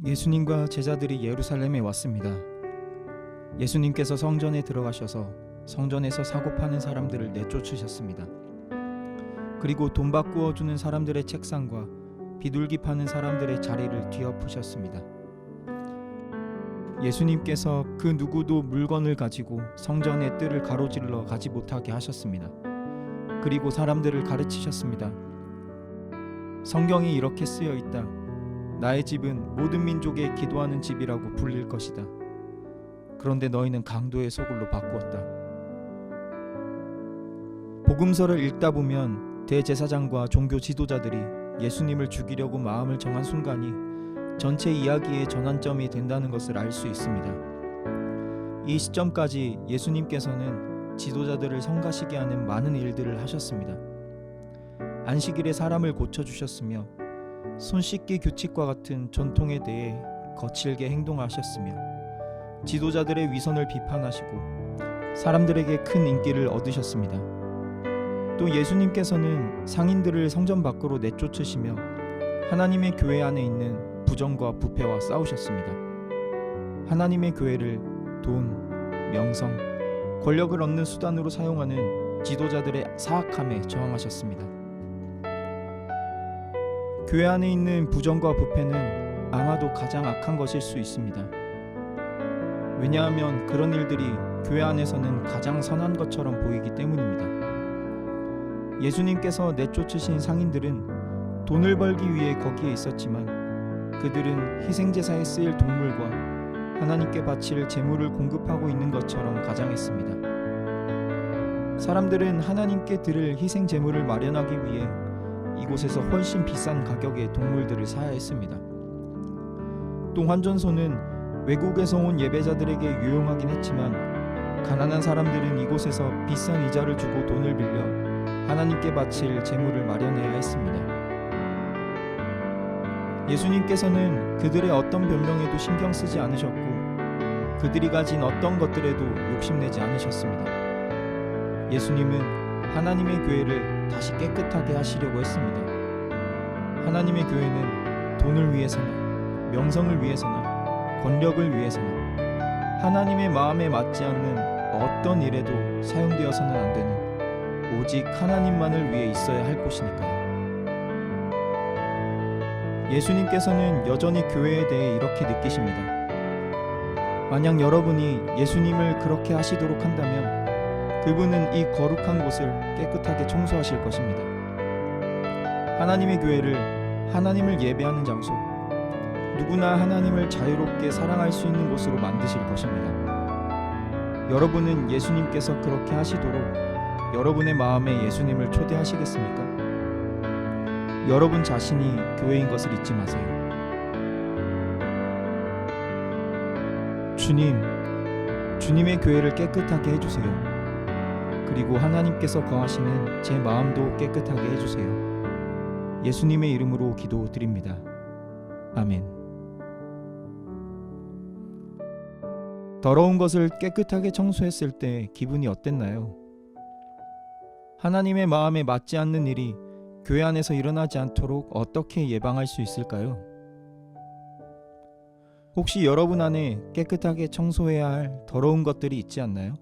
예수님과 제자들이 예루살렘에 왔습니다. 예수님께서 성전에 들어가셔서 성전에서 사고 파는 사람들을 내쫓으셨습니다. 그리고 돈 바꾸어 주는 사람들의 책상과 비둘기 파는 사람들의 자리를 뒤엎으셨습니다. 예수님께서 그 누구도 물건을 가지고 성전의 뜰을 가로질러 가지 못하게 하셨습니다. 그리고 사람들을 가르치셨습니다. 성경이 이렇게 쓰여 있다. 나의 집은 모든 민족의 기도하는 집이라고 불릴 것이다. 그런데 너희는 강도의 소굴로 바꾸었다. 복음서를 읽다 보면 대제사장과 종교 지도자들이 예수님을 죽이려고 마음을 정한 순간이 전체 이야기의 전환점이 된다는 것을 알 수 있습니다. 이 시점까지 예수님께서는 지도자들을 성가시게 하는 많은 일들을 하셨습니다. 안식일에 사람을 고쳐주셨으며 손 씻기 규칙과 같은 전통에 대해 거칠게 행동하셨으며 지도자들의 위선을 비판하시고 사람들에게 큰 인기를 얻으셨습니다. 또 예수님께서는 상인들을 성전 밖으로 내쫓으시며 하나님의 교회 안에 있는 부정과 부패와 싸우셨습니다. 하나님의 교회를 돈, 명성, 권력을 얻는 수단으로 사용하는 지도자들의 사악함에 저항하셨습니다. 교회 안에 있는 부정과 부패는 아마도 가장 악한 것일 수 있습니다. 왜냐하면 그런 일들이 교회 안에서는 가장 선한 것처럼 보이기 때문입니다. 예수님께서 내쫓으신 상인들은 돈을 벌기 위해 거기에 있었지만 그들은 희생제사에 쓰일 동물과 하나님께 바칠 제물을 공급하고 있는 것처럼 가장했습니다. 사람들은 하나님께 드릴 희생 제물을 마련하기 위해 이곳에서 훨씬 비싼 가격의 동물들을 사야 했습니다. 또 환전소는 외국에서 온 예배자들에게 유용하긴 했지만 가난한 사람들은 이곳에서 비싼 이자를 주고 돈을 빌려 하나님께 바칠 제물을 마련해야 했습니다. 예수님께서는 그들의 어떤 변명에도 신경 쓰지 않으셨고 그들이 가진 어떤 것들에도 욕심내지 않으셨습니다. 예수님은 하나님의 교회를 다시 깨끗하게 하시려고 했습니다. 하나님의 교회는 돈을 위해서나 명성을 위해서나 권력을 위해서나 하나님의 마음에 맞지 않는 어떤 일에도 사용되어서는 안 되는 오직 하나님만을 위해 있어야 할 곳이니까요. 예수님께서는 여전히 교회에 대해 이렇게 느끼십니다. 만약 여러분이 예수님을 그렇게 하시도록 한다면 그분은 이 거룩한 곳을 깨끗하게 청소하실 것입니다. 하나님의 교회를 하나님을 예배하는 장소, 누구나 하나님을 자유롭게 사랑할 수 있는 곳으로 만드실 것입니다. 여러분은 예수님께서 그렇게 하시도록 여러분의 마음에 예수님을 초대하시겠습니까? 여러분 자신이 교회인 것을 잊지 마세요. 주님의 교회를 깨끗하게 해주세요. 그리고 하나님께서 거하시는 제 마음도 깨끗하게 해주세요. 예수님의 이름으로 기도드립니다. 아멘. 더러운 것을 깨끗하게 청소했을 때 기분이 어땠나요? 하나님의 마음에 맞지 않는 일이 교회 안에서 일어나지 않도록 어떻게 예방할 수 있을까요? 혹시 여러분 안에 깨끗하게 청소해야 할 더러운 것들이 있지 않나요?